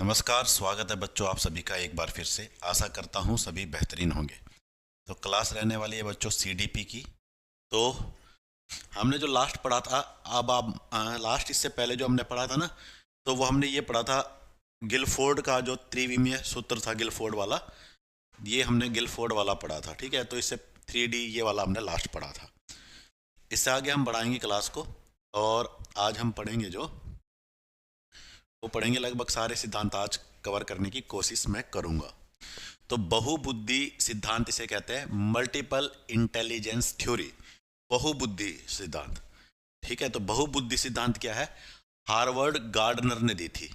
नमस्कार, स्वागत है बच्चों आप सभी का एक बार फिर से। आशा करता हूँ सभी बेहतरीन होंगे। तो क्लास रहने वाली है बच्चों सीडीपी की। तो हमने जो लास्ट पढ़ा था, अब आप लास्ट इससे पहले जो हमने पढ़ा था ना, तो वो हमने ये पढ़ा था गिलफोर्ड का जो त्रिविमीय सूत्र था, गिलफोर्ड वाला। ये हमने गिलफोर्ड वाला पढ़ा था, ठीक है। तो इससे 3D ये वाला हमने लास्ट पढ़ा था। इससे आगे हम बढ़ाएंगे क्लास को, और आज हम पढ़ेंगे वो पढ़ेंगे लगभग सारे सिद्धांत आज कवर करने की कोशिश मैं करूंगा। तो बहुबुद्धि सिद्धांत इसे कहते हैं, मल्टीपल इंटेलिजेंस थ्योरी, बहुबुद्धि सिद्धांत। ठीक है, तो बहुबुद्धि सिद्धांत क्या है? हार्वर्ड गार्डनर ने दी थी,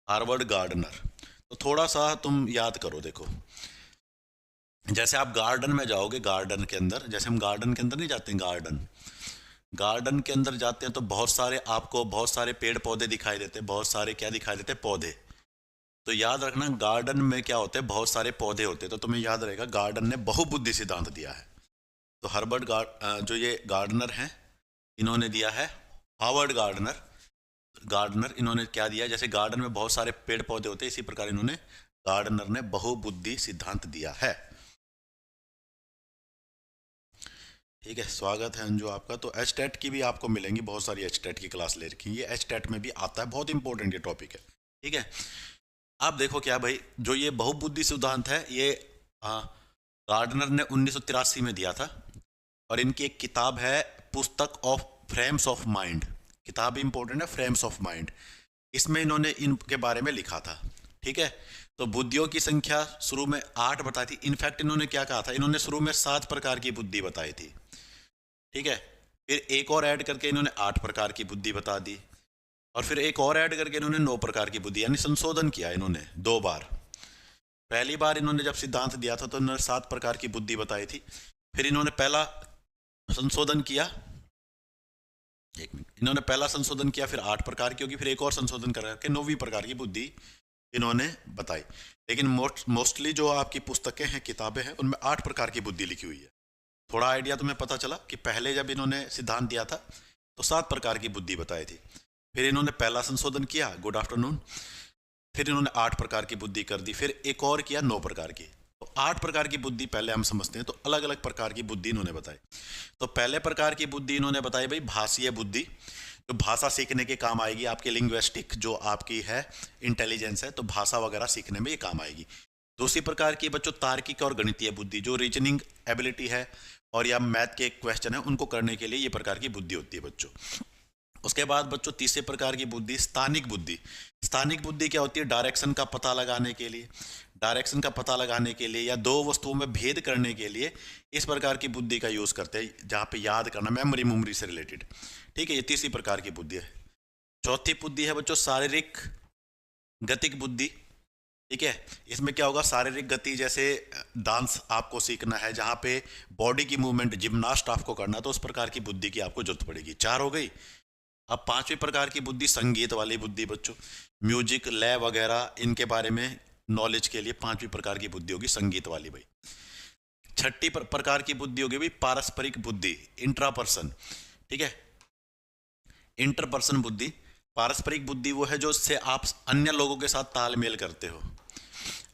हार्वर्ड गार्डनर। तो थोड़ा सा तुम याद करो, देखो जैसे आप गार्डन में जाओगे, गार्डन के अंदर, जैसे हम गार्डन के अंदर नहीं जाते हैं, गार्डन के अंदर जाते हैं तो आपको बहुत सारे पेड़ पौधे दिखाई देते हैं, बहुत सारे क्या दिखाई देते हैं? पौधे। तो याद रखना, गार्डन में क्या होते हैं? बहुत सारे पौधे होते हैं। तो तुम्हें याद रहेगा गार्डन ने बहुबुद्धि सिद्धांत दिया है। तो जो ये गार्डनर हैं, इन्होंने दिया है, हार्वर्ड गार्डनर इन्होंने क्या दिया? जैसे गार्डन में बहुत सारे पेड़ पौधे होते हैं, इसी प्रकार इन्होंने, गार्डनर ने बहुबुद्धि सिद्धांत दिया है। ठीक है, स्वागत है अंजू आपका। तो एच टेट की भी आपको मिलेंगी, बहुत सारी एच टेट की क्लास ले रखी है, ये एच टेट में भी आता है, बहुत इंपॉर्टेंट ये टॉपिक है। ठीक है, आप देखो क्या भाई, जो ये बहुबुद्धि सिद्धांत है, ये गार्डनर ने 1983 में दिया था, और इनकी एक किताब है, पुस्तक ऑफ फ्रेम्स ऑफ माइंड। किताब इंपॉर्टेंट है, फ्रेम्स ऑफ माइंड। इसमें इन्होंने इनके बारे में लिखा था। ठीक है, तो बुद्धियों की संख्या शुरू में 8 बताई थी। इनफैक्ट इन्होंने क्या कहा था? इन्होंने शुरू में 7 प्रकार की बुद्धि बताई थी। ठीक है, फिर एक और ऐड करके इन्होंने 8 प्रकार की बुद्धि बता दी, और फिर एक और ऐड करके इन्होंने 9 प्रकार की बुद्धि, यानी संशोधन किया इन्होंने 2 बार। पहली बार इन्होंने जब सिद्धांत दिया था तो इन्होंने 7 प्रकार की बुद्धि बताई थी। फिर इन्होंने पहला संशोधन किया, एक मिनट, इन्होंने पहला संशोधन किया, फिर 8 प्रकार की होगी, फिर एक और संशोधन करके 9वीं प्रकार की बुद्धि इन्होंने बताई। लेकिन मोस्टली जो आपकी पुस्तकें हैं, किताबें हैं, उनमें 8 प्रकार की बुद्धि लिखी हुई है। थोड़ा आइडिया तुम्हें पता चला कि पहले जब इन्होंने सिद्धांत दिया था तो 7 प्रकार की बुद्धि बताई थी। फिर इन्होंने पहला संशोधन किया, गुड आफ्टरनून, फिर इन्होंने 8 प्रकार की बुद्धि कर दी, फिर एक और किया 9 प्रकार की। तो 8 प्रकार की बुद्धि पहले हम समझते हैं। तो अलग अलग प्रकार की बुद्धि इन्होंने बताई। तो पहले प्रकार की बुद्धि इन्होंने बताई भाई, भाषीय बुद्धि, जो भाषा सीखने के काम आएगी, आपकी लिंग्विस्टिक जो आपकी है इंटेलिजेंस है, तो भाषा वगैरह सीखने में ये काम आएगी। दूसरी प्रकार की बच्चों तार्किक और गणितीय बुद्धि, जो रीजनिंग एबिलिटी है और या मैथ के क्वेश्चन है उनको करने के लिए ये प्रकार की बुद्धि होती है बच्चों। उसके बाद बच्चों तीसरे प्रकार की बुद्धि स्थानिक बुद्धि। स्थानिक बुद्धि क्या होती है? डायरेक्शन का पता लगाने के लिए, या दो वस्तुओं में भेद करने के लिए इस प्रकार की बुद्धि का यूज करते हैं, जहाँ पे याद करना, मेमोरी से रिलेटेड। ठीक है, ये तीसरी प्रकार की बुद्धि है। चौथी बुद्धि है बच्चों शारीरिक गतिक बुद्धि। ठीक है, इसमें क्या होगा? शारीरिक गति, जैसे डांस आपको सीखना है, जहाँ पे बॉडी की मूवमेंट, जिम्नास्ट आपको करना, तो उस प्रकार की बुद्धि की आपको जरूरत पड़ेगी। 4 हो गई। अब 5वीं प्रकार की बुद्धि संगीत वाली बुद्धि बच्चों, म्यूजिक, लय वगैरह इनके बारे में नॉलेज के लिए 5वीं प्रकार की बुद्धि होगी संगीत वाली भाई। 6ठी प्रकार की बुद्धि होगी भाई पारस्परिक बुद्धि, इंट्रापर्सन। ठीक है, इंटरपर्सन बुद्धि। पारस्परिक बुद्धि वो है जो से आप अन्य लोगों के साथ तालमेल करते हो,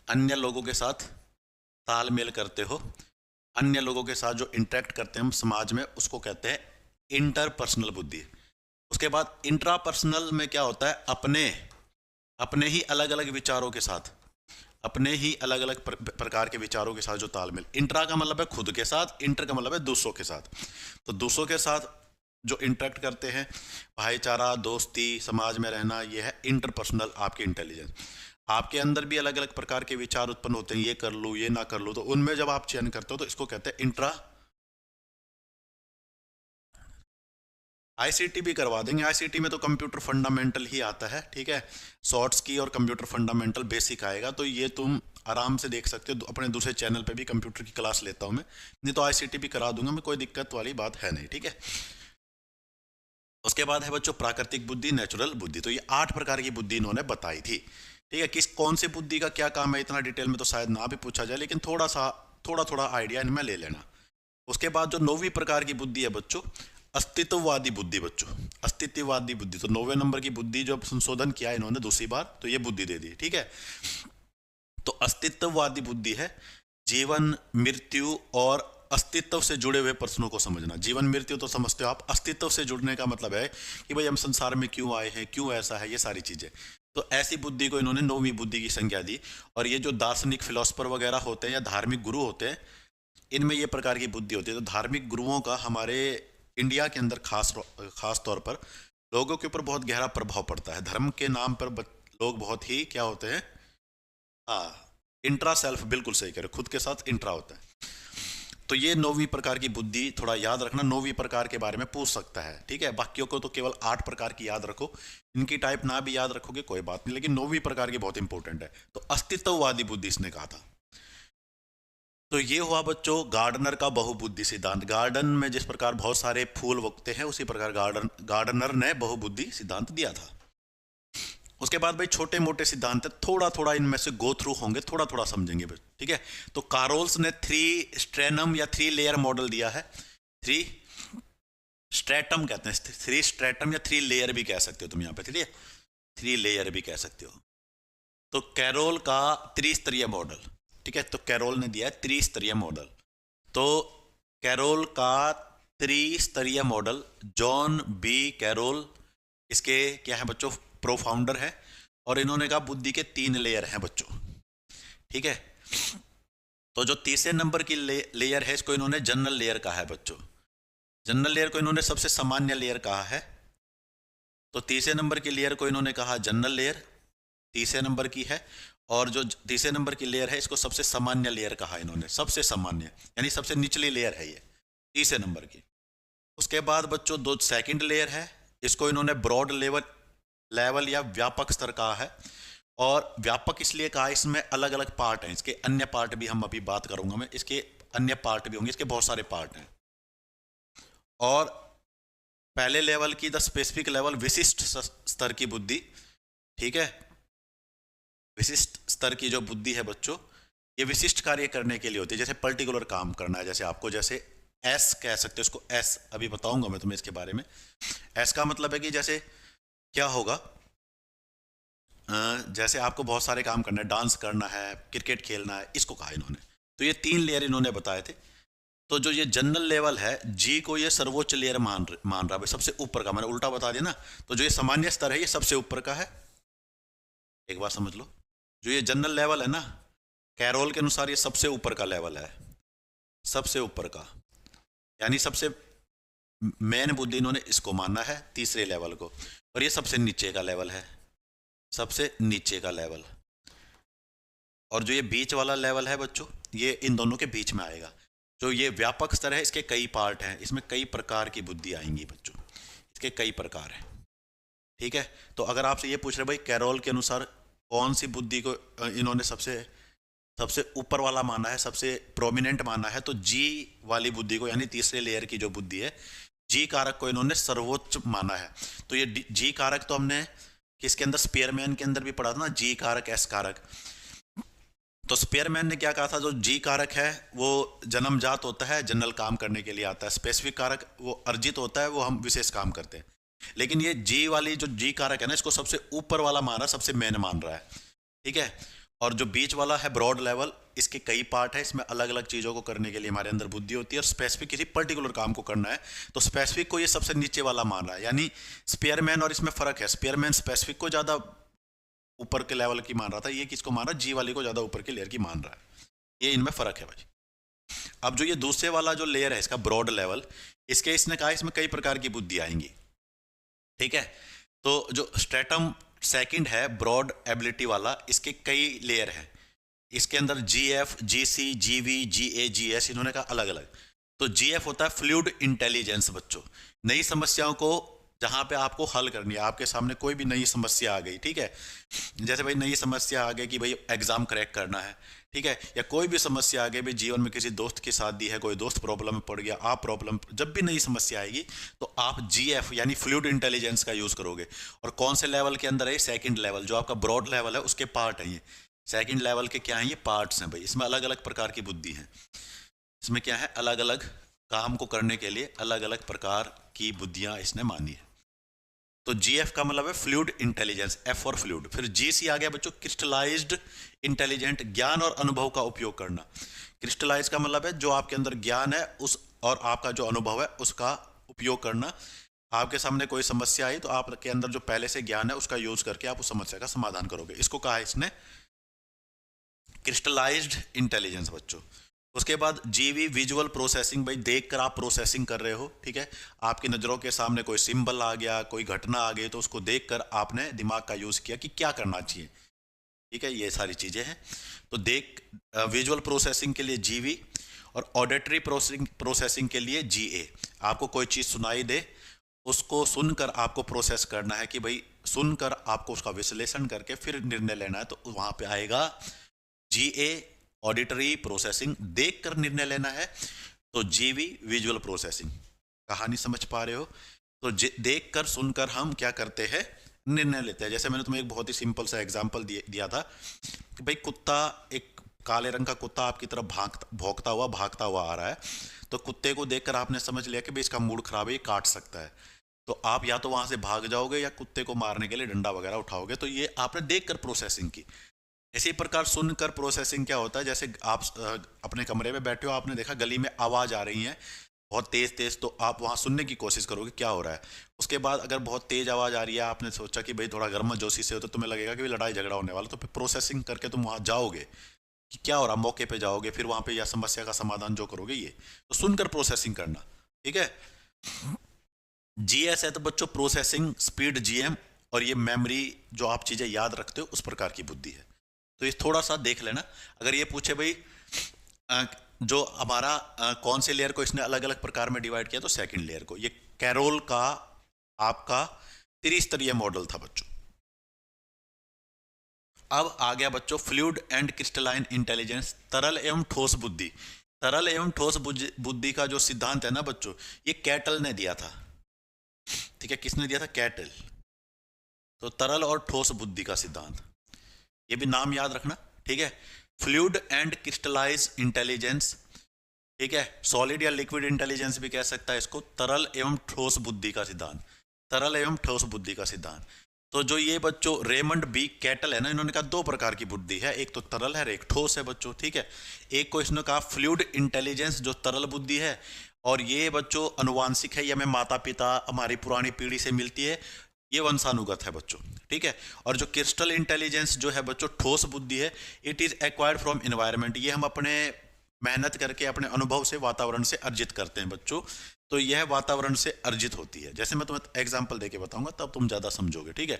अन्य लोगों के साथ तालमेल करते हो, अन्य लोगों के साथ जो इंटरेक्ट करते हैं हम समाज में, उसको कहते हैं इंटरपर्सनल बुद्धि। उसके बाद इंट्रापर्सनल में क्या होता है? अपने ही अलग अलग विचारों के साथ, अपने ही अलग अलग प्रकार के विचारों के साथ जो तालमेल। इंट्रा का मतलब है खुद के साथ, इंटर का मतलब है दूसरों के साथ। तो दूसरों के साथ जो इंटरेक्ट करते हैं, भाईचारा, दोस्ती, समाज में रहना, ये है इंटरपर्सनल आपकी इंटेलिजेंस। आपके अंदर भी अलग अलग प्रकार के विचार उत्पन्न होते हैं, ये कर लूँ, ये ना कर लूँ, तो उनमें जब आप चयन करते हो तो इसको कहते हैं इंट्रा। आईसीटी भी करवा देंगे, आईसीटी में तो कंप्यूटर फंडामेंटल ही आता है। ठीक है, शॉर्ट्स की और कंप्यूटर फंडामेंटल बेसिक आएगा, तो ये तुम आराम से देख सकते हो। अपने दूसरे चैनल पे भी कंप्यूटर की क्लास लेता हूँ मैं, नहीं तो आईसीटी भी करा दूंगा मैं, कोई दिक्कत वाली बात है नहीं। ठीक है, उसके बाद है बच्चों प्राकृतिक बुद्धि, नेचुरल बुद्धि। तो ये 8 प्रकार की बुद्धि इन्होंने बताई थी। ठीक है, कौन सी बुद्धि का क्या काम है, इतना डिटेल में तो शायद ना भी पूछा जाए, लेकिन थोड़ा थोड़ा आइडिया इनमें ले लेना। उसके बाद जो 9वीं प्रकार की बुद्धि है बच्चों अस्तित्ववादी बुद्धि बच्चों, अस्तित्ववादी बुद्धि। तो 90 नंबर की बुद्धि जो अब संशोधन किया इन्होंने दूसरी बार, तो ये बुद्धि दे दी, ठीक है। तो अस्तित्ववादी बुद्धि है जीवन मृत्यु और अस्तित्व से जुड़े हुए प्रश्नों को समझना। जीवन मृत्यु तो समझते हो आप, अस्तित्व से जुड़ने का मतलब है कि भाई हम संसार में क्यों आए हैं, क्यों ऐसा है, ये सारी चीजें। तो ऐसी बुद्धि को इन्होंने 9वीं बुद्धि की संज्ञा दी। और ये जो दार्शनिक फिलोसफर वगैरह होते हैं या धार्मिक गुरु होते हैं, इनमें ये प्रकार की बुद्धि होती है। तो धार्मिक गुरुओं का हमारे इंडिया के अंदर खास तौर पर लोगों के ऊपर बहुत गहरा प्रभाव पड़ता है। धर्म के नाम पर लोग बहुत ही क्या होते हैं, हाँ, इंट्रा सेल्फ, बिल्कुल सही कह रहे हो, खुद के साथ इंट्रा होता है। तो ये 9वीं प्रकार की बुद्धि थोड़ा याद रखना, 9वीं प्रकार के बारे में पूछ सकता है, ठीक है। बाकियों को तो केवल 8 प्रकार की याद रखो, इनकी टाइप ना भी याद रखोगे कोई बात नहीं, लेकिन 9वीं प्रकार की बहुत इंपॉर्टेंट है। तो अस्तित्ववादी बुद्धि इसने कहा था। तो ये हुआ बच्चों गार्डनर का बहुबुद्धि सिद्धांत। गार्डन में जिस प्रकार बहुत सारे फूल उगते हैं, उसी प्रकार गार्डनर ने बहुबुद्धि सिद्धांत दिया था। उसके बाद भाई छोटे मोटे सिद्धांत है, थोड़ा थोड़ा इनमें से गो थ्रू होंगे, थोड़ा थोड़ा समझेंगे, ठीक है। तो कारोल्स ने 3 स्ट्रेनम या 3 लेयर मॉडल दिया है। 3 स्ट्रेटम कहते हैं, 3 स्ट्रेटम या 3 लेयर भी कह सकते हो तुम यहाँ पे, ठीक है, 3 लेयर भी कह सकते हो। तो कैरोल का त्रिस्तरीय मॉडल, ठीक है, तो कैरोल ने दिया है त्रिस्तरीय मॉडल। तो कैरोल का त्रिस्तरीय मॉडल, जॉन बी कैरोल इसके क्या है बच्चों, प्रो फाउंडर है। और इन्होंने कहा बुद्धि के 3 लेयर हैं बच्चों, ठीक है। तो जो तीसरे नंबर की लेयर है, इसको इन्होंने जनरल लेयर कहा है बच्चों। जनरल लेयर को इन्होंने सबसे सामान्य लेयर कहा है। तो तीसरे नंबर की लेयर को इन्होंने कहा जनरल लेयर, तीसरे नंबर की है। और जो तीसरे नंबर की लेयर है, इसको सबसे सामान्य लेयर कहा इन्होंने, सबसे सामान्य यानी सबसे निचली लेयर है ये तीसरे नंबर की। उसके बाद बच्चों 2 सेकंड लेयर है, इसको इन्होंने ब्रॉड लेवल या व्यापक स्तर कहा है। और व्यापक इसलिए कहा, इसमें अलग अलग पार्ट हैं, इसके अन्य पार्ट भी हम अभी बात करूंगा मैं, इसके अन्य पार्ट भी होंगे, इसके बहुत सारे पार्ट हैं। और पहले लेवल की द स्पेसिफिक लेवल विशिष्ट स्तर की बुद्धि, ठीक है। विशिष्ट स्तर की जो बुद्धि है बच्चों, ये विशिष्ट कार्य करने के लिए होती है, जैसे पर्टिकुलर काम करना है, जैसे आपको जैसे एस कह सकते हो इसको, एस अभी बताऊंगा मैं तुम्हें इसके बारे में। एस का मतलब है कि जैसे क्या होगा, जैसे आपको बहुत सारे काम करना है, डांस करना है, क्रिकेट खेलना है, इसको कहा इन्होंने। तो ये 3 लेयर इन्होंने बताए थे। तो जो ये जनरल लेवल है, जी को ये सर्वोच्च लेयर मान रहा है, सबसे ऊपर का, मैंने उल्टा बता दिया ना। तो जो ये सामान्य स्तर है, ये सबसे ऊपर का है, एक बार समझ लो। जो ये जनरल लेवल है ना, कैरोल के अनुसार ये सबसे ऊपर का लेवल है, सबसे ऊपर का, यानी सबसे मेन बुद्धि इन्होंने इसको मानना है, तीसरे लेवल को। और ये सबसे नीचे का लेवल है, सबसे नीचे का लेवल। और जो ये बीच वाला लेवल है बच्चों, ये इन दोनों के बीच में आएगा। जो ये व्यापक स्तर है, इसके कई पार्ट हैं, इसमें कई प्रकार की बुद्धि आएंगी बच्चों, इसके कई प्रकार हैं, ठीक है। तो अगर आपसे ये पूछ रहे भाई कैरोल के अनुसार कौन सी बुद्धि को इन्होंने सबसे ऊपर वाला माना है, सबसे प्रोमिनेंट माना है, तो जी वाली बुद्धि को, यानी तीसरे लेयर की जो बुद्धि है, जी कारक को इन्होंने सर्वोच्च माना है। तो ये जी कारक तो हमने किसके अंदर, स्पेयरमैन के अंदर भी पढ़ा था ना, जी कारक एस कारक। तो स्पेयरमैन ने क्या कहा था, जो जी कारक है वो जन्मजात होता है, जनरल काम करने के लिए आता है। स्पेसिफिक कारक वो अर्जित होता है, वो हम विशेष काम करते हैं। लेकिन ये जी वाली जो जी कारक है ना, इसको सबसे ऊपर वाला मान रहा है, सबसे मेन मान रहा है, ठीक है। और जो बीच वाला है ब्रॉड लेवल, इसके कई पार्ट है, इसमें अलग अलग चीज़ों को करने के लिए हमारे अंदर बुद्धि होती है। और स्पेसिफिक किसी पर्टिकुलर काम को करना है, तो स्पेसिफिक को ये सबसे नीचे वाला मान रहा है। यानी स्पेयरमैन और इसमें फ़र्क है, स्पेयरमैन स्पेसिफिक को ज़्यादा ऊपर के लेवल की मान रहा था, ये किसको मान रहा है, जी वाली को ज़्यादा ऊपर के लेयर की मान रहा है। ये इनमें फ़र्क है भाई। अब जो ये दूसरे वाला जो लेयर है इसका ब्रॉड लेवल, इसने कहा इसमें कई प्रकार की बुद्धि आएंगी, ठीक है। तो जो स्ट्रेटम सेकंड है ब्रॉड एबिलिटी वाला, इसके कई लेयर हैं, इसके अंदर GF, GC, GV, GA, GS इन्होंने कहा अलग अलग। तो GF होता है फ्लूइड इंटेलिजेंस बच्चों, नई समस्याओं को जहां पे आपको हल करनी है, आपके सामने कोई भी नई समस्या आ गई, ठीक है, जैसे भाई नई समस्या आ गई कि भाई एग्जाम क्रैक करना है, ठीक है, या कोई भी समस्या आ गई भाई जीवन में किसी दोस्त की शादी है, कोई दोस्त प्रॉब्लम में पड़ गया, आप प्रॉब्लम, जब भी नई समस्या आएगी तो आप GF यानी फ्लूइड इंटेलिजेंस का यूज करोगे। और कौन से लेवल के अंदर है, सेकंड लेवल, जो आपका ब्रॉड लेवल है उसके पार्ट है ये। सेकंड लेवल के क्या है, ये पार्ट्स हैं भाई, इसमें अलग अलग प्रकार की बुद्धि है, इसमें क्या है, अलग अलग काम को करने के लिए अलग अलग प्रकार की बुद्धियां इसने मानी है। तो जीएफ का मतलब है fluid intelligence, F for fluid. फिर जी सी आ गया बच्चों, क्रिस्टलाइज्ड इंटेलिजेंट, ज्ञान और अनुभव का उपयोग करना। क्रिस्टलाइज का मतलब है जो आपके अंदर ज्ञान है उस और आपका जो अनुभव है उसका उपयोग करना। आपके सामने कोई समस्या आई तो आपके अंदर जो पहले से ज्ञान है उसका यूज करके आप उस समस्या का समाधान करोगे, इसको कहा है इसने क्रिस्टलाइज्ड इंटेलिजेंस बच्चों। उसके बाद जीवी विजुअल प्रोसेसिंग, भाई देखकर आप प्रोसेसिंग कर रहे हो, ठीक है, आपकी नज़रों के सामने कोई सिंबल आ गया, कोई घटना आ गई तो उसको देखकर आपने दिमाग का यूज़ किया कि क्या करना चाहिए, ठीक है, ये सारी चीज़ें हैं। तो देख विजुअल प्रोसेसिंग के लिए जीवी और ऑडिटरी प्रोसेसिंग के लिए जीए। आपको कोई चीज़ सुनाई दे उसको सुनकर आपको प्रोसेस करना है कि भाई सुनकर आपको उसका विश्लेषण करके फिर निर्णय लेना है, तो वहाँ पे आएगा जीए ऑडिटरी प्रोसेसिंग। देख कर निर्णय लेना है तो जीवी विजुअल प्रोसेसिंग। कहानी समझ पा रहे हो? तो देख कर सुनकर हम क्या करते हैं, निर्णय लेते हैं। जैसे मैंने तुम्हें एक बहुत ही सिंपल सा एग्जांपल दिया था कि भाई कुत्ता, एक काले रंग का कुत्ता आपकी तरफ भौंकता हुआ भागता हुआ आ रहा है, तो कुत्ते को देखकर आपने समझ लिया कि भाई इसका मूड खराब है, ये काट सकता है, तो आप या तो वहां से भाग जाओगे या कुत्ते को मारने के लिए डंडा वगैरह उठाओगे। तो ये आपने देखकर प्रोसेसिंग की। इसी प्रकार सुनकर प्रोसेसिंग क्या होता है, जैसे आप अपने कमरे में बैठे हो, आपने देखा गली में आवाज़ आ रही है बहुत तेज़ तेज़, तो आप वहाँ सुनने की कोशिश करोगे क्या हो रहा है। उसके बाद अगर बहुत तेज़ आवाज़ आ रही है, आपने सोचा कि भाई थोड़ा गर्मजोशी से हो, तो तुम्हें लगेगा कि लड़ाई झगड़ा होने वाला, तो फिर प्रोसेसिंग करके तुम वहाँ जाओगे कि क्या हो रहा, मौके पे जाओगे, फिर वहाँ पे या समस्या का समाधान जो करोगे ये, तो सुनकर प्रोसेसिंग करना, ठीक है। जीएस है तो बच्चों प्रोसेसिंग स्पीड जीएम, और ये मेमोरी जो आप चीज़ें याद रखते हो उस प्रकार की बुद्धि है। तो ये थोड़ा सा देख लेना। अगर ये पूछे भाई जो हमारा कौन से लेयर को इसने अलग अलग प्रकार में डिवाइड किया, तो सेकंड लेयर को। ये कैरोल का आपका त्रिस्तरीय मॉडल था बच्चों। अब आ गया बच्चों फ्लूइड एंड क्रिस्टलाइन इंटेलिजेंस, तरल एवं ठोस बुद्धि। तरल एवं ठोस बुद्धि का जो सिद्धांत है ना बच्चों, ये कैटल ने दिया था, ठीक है। किसने दिया था? कैटल। तो तरल और ठोस बुद्धि का सिद्धांत, ये भी नाम याद रखना, ठीक है। फ्लूइड एंड क्रिस्टलाइज इंटेलिजेंस, ठीक है। सॉलिड या लिक्विड इंटेलिजेंस भी कह सकता है इसको। तरल एवं ठोस बुद्धि का सिद्धांत, तरल एवं ठोस बुद्धि का सिद्धांत। तो जो ये बच्चों रेमंड बी कैटल है ना, इन्होंने कहा दो प्रकार की बुद्धि है, एक तो तरल है, एक ठोस है बच्चों, ठीक है। एक को इसने कहा फ्लूइड इंटेलिजेंस जो तरल बुद्धि है, और ये बच्चों अनुवांशिक है, ये हमें माता पिता हमारी पुरानी पीढ़ी से मिलती है, ये वंशानुगत है बच्चों, ठीक है। और जो क्रिस्टल इंटेलिजेंस जो है बच्चों ठोस बुद्धि है, it is acquired from environment, ये हम अपने मेहनत करके अपने अनुभव से वातावरण से अर्जित करते हैं बच्चों। तो यह वातावरण से अर्जित होती है। जैसे मैं तुम्हें एग्जांपल देके बताऊंगा तब तुम ज्यादा समझोगे, ठीक है।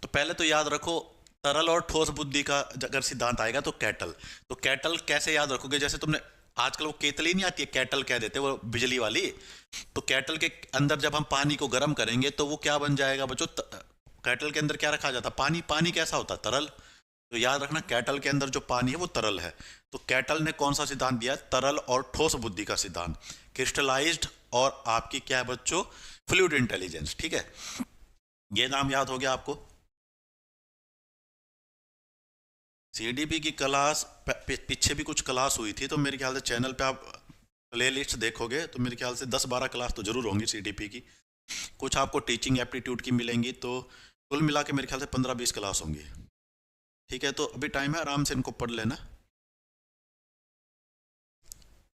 तो पहले तो याद रखो तरल और ठोस बुद्धि का अगर सिद्धांत आएगा तो कैटल। तो कैटल कैसे याद रखोगे, जैसे तुमने आजकल वो केतली नहीं आती है, कैटल कह देते वो बिजली वाली, तो कैटल के अंदर जब हम पानी को गर्म करेंगे तो वो क्या बन जाएगा बच्चों, कैटल के अंदर क्या रखा जाता है? पानी। पानी कैसा होता है? तरल। तो याद रखना कैटल के अंदर जो पानी है वो तरल है। तो कैटल ने कौन सा सिद्धांत दिया? तरल और ठोस बुद्धि का सिद्धांत, क्रिस्टलाइज्ड और आपकी क्या है बच्चों, फ्लूइड इंटेलिजेंस, ठीक है। ये नाम याद हो गया आपको। सीडीपी की क्लास पीछे भी कुछ क्लास हुई थी, तो मेरे ख्याल से चैनल पे आप प्ले लिस्ट देखोगे तो मेरे ख्याल से 10-12 क्लास तो जरूर होंगी सीडीपी की। कुछ आपको टीचिंग एप्टीट्यूड की मिलेंगी, तो कुल मिला के मेरे ख्याल से 15-20 क्लास होंगी, ठीक है। तो अभी टाइम है, आराम से इनको पढ़ लेना।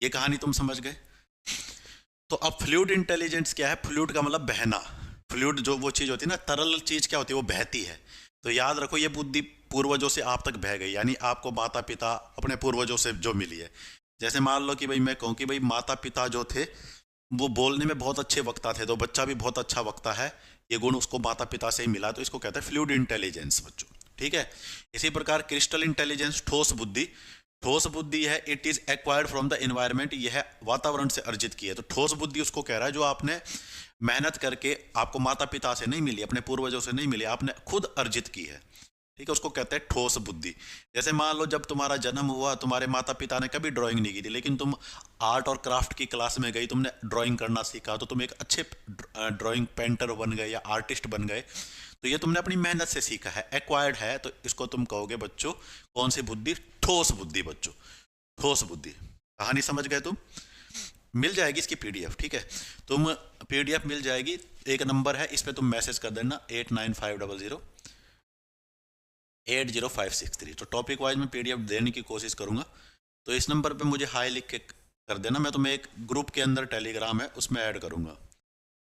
ये कहानी तुम समझ गए। तो अब फ्लूइड इंटेलिजेंस क्या है? फ्लूइड का मतलब बहना। फ्लूइड जो वो चीज़ होती है ना, तरल चीज़ क्या होती है? वो बहती है। तो याद रखो ये बुद्धि पूर्वजों से आप तक बह गई, यानी आपको माता पिता अपने पूर्वजों से जो मिली है। जैसे मान लो कि भाई मैं कहूँ कि भाई माता पिता जो थे वो बोलने में बहुत अच्छे वक्ता थे, तो बच्चा भी बहुत अच्छा वक्ता है, ये गुण उसको माता पिता से ही मिला, तो इसको कहते हैं फ्लूइड इंटेलिजेंस बच्चों, ठीक है। इसी प्रकार क्रिस्टल इंटेलिजेंस ठोस बुद्धि। ठोस बुद्धि है it is acquired from the environment, यह वातावरण से अर्जित की है। तो ठोस बुद्धि उसको कह रहा है जो आपने मेहनत करके, आपको माता पिता से नहीं मिली, अपने पूर्वजों से नहीं मिली, आपने खुद अर्जित की है, ठीक है। उसको कहते हैं ठोस बुद्धि। जैसे मान लो जब तुम्हारा जन्म हुआ, तुम्हारे माता पिता ने कभी ड्राइंग नहीं की थी, लेकिन तुम आर्ट और क्राफ्ट की क्लास में गई, तुमने ड्राइंग करना सीखा, तो तुम एक अच्छे ड्राइंग पेंटर बन गए या आर्टिस्ट बन गए। तो ये तुमने अपनी मेहनत से सीखा है, एक्वायर्ड है, तो इसको तुम कहोगे बच्चों कौन सी बुद्धि? ठोस बुद्धि बच्चों, ठोस बुद्धि। कहानी समझ गए तुम? मिल जाएगी इसकी पीडीएफ, ठीक है। तुम पीडीएफ मिल जाएगी, एक नंबर है, इस पर तुम मैसेज कर देना 8950080563। तो टॉपिक वाइज मैं पीडीएफ देने की कोशिश करूँगा। तो इस नंबर पे मुझे हाई लिख के कर देना, मैं तुम्हें एक ग्रुप के अंदर टेलीग्राम है उसमें ऐड करूँगा,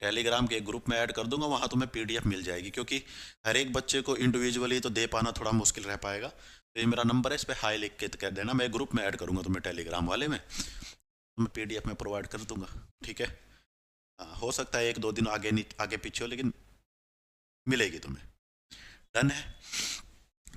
टेलीग्राम के एक ग्रुप में ऐड कर दूंगा, वहाँ तुम्हें पीडीएफ मिल जाएगी। क्योंकि हर एक बच्चे को इंडिविजुअली तो दे पाना थोड़ा मुश्किल रह पाएगा। तो ये मेरा नंबर है, इस पर हाई लिख के कह देना, मैं ग्रुप में ऐड करूँगा तुम्हें टेलीग्राम वाले में, मैं पीडीएफ में प्रोवाइड कर दूंगा, ठीक है। हाँ, हो सकता है 1-2 दिन आगे पीछे हो, लेकिन मिलेगी तुम्हें। डन है।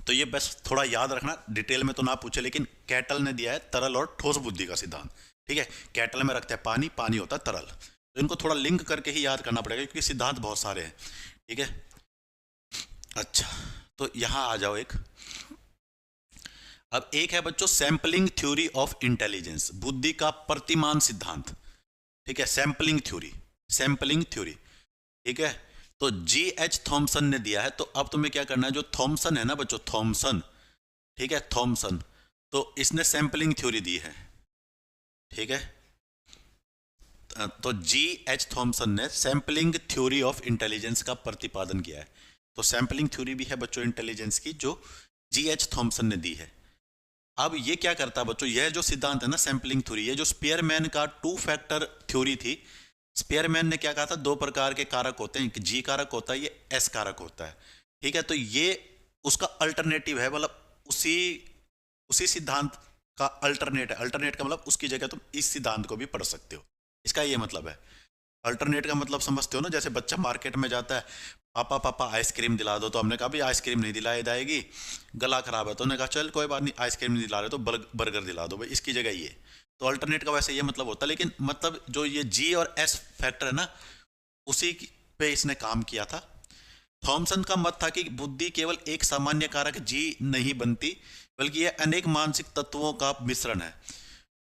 तो ये बस थोड़ा याद रखना, डिटेल में तो ना पूछे, लेकिन कैटल ने दिया है तरल और ठोस बुद्धि का सिद्धांत, ठीक है। कैटल में रखते हैं पानी, पानी होता है तरल, तो इनको थोड़ा लिंक करके ही याद करना पड़ेगा क्योंकि सिद्धांत बहुत सारे हैं, ठीक है। अच्छा, तो यहां आ जाओ एक। अब एक है बच्चों सैंपलिंग थ्योरी ऑफ इंटेलिजेंस, बुद्धि का प्रतिमान सिद्धांत, ठीक है। सैंपलिंग थ्योरी, सैंपलिंग थ्योरी, ठीक है। तो G.H. थॉमसन ने दिया है। तो अब तुम्हें क्या करना है, जो थॉमसन है ना बच्चों, थॉमसन, ठीक है, थॉमसन, तो इसने सैंपलिंग थ्योरी दी है, ठीक है। तो G.H. थॉमसन ने सैंपलिंग थ्योरी ऑफ इंटेलिजेंस का प्रतिपादन किया है। तो सैंपलिंग थ्योरी भी है बच्चों इंटेलिजेंस की, जो G.H. थॉमसन ने दी है। अब ये क्या करता है बच्चों, यह जो सिद्धांत है ना सैंपलिंग थ्योरी, ये जो स्पीयरमैन का 2 फैक्टर थ्योरी थी, स्पीयरमैन ने क्या कहा था, 2 प्रकार के कारक होते हैं, एक जी कारक होता है, ये एस कारक होता है, ठीक है। तो ये उसका अल्टरनेटिव है, मतलब उसी उसी सिद्धांत का अल्टरनेट है। अल्टरनेट का मतलब उसकी जगह तुम इस सिद्धांत को भी पढ़ सकते हो, इसका ये मतलब है। अल्टरनेट का मतलब समझते हो ना, जैसे बच्चा मार्केट में जाता है, पापा पापा आइसक्रीम दिला दो, तो हमने कहा भी आइसक्रीम नहीं दिलाई जाएगी, गला खराब है, तो उन्होंने कहा चल कोई बात नहीं, आइसक्रीम नहीं दिला रहे तो बर्गर दिला दो भाई, इसकी जगह ये। तो अल्टरनेट का वैसे ये मतलब होता है, लेकिन मतलब जो ये जी और एस फैक्टर है ना, उसी पे इसने काम किया था। थॉमसन का मत था कि बुद्धि केवल एक सामान्य कारक जी नहीं बनती, बल्कि यह अनेक मानसिक तत्वों का मिश्रण है।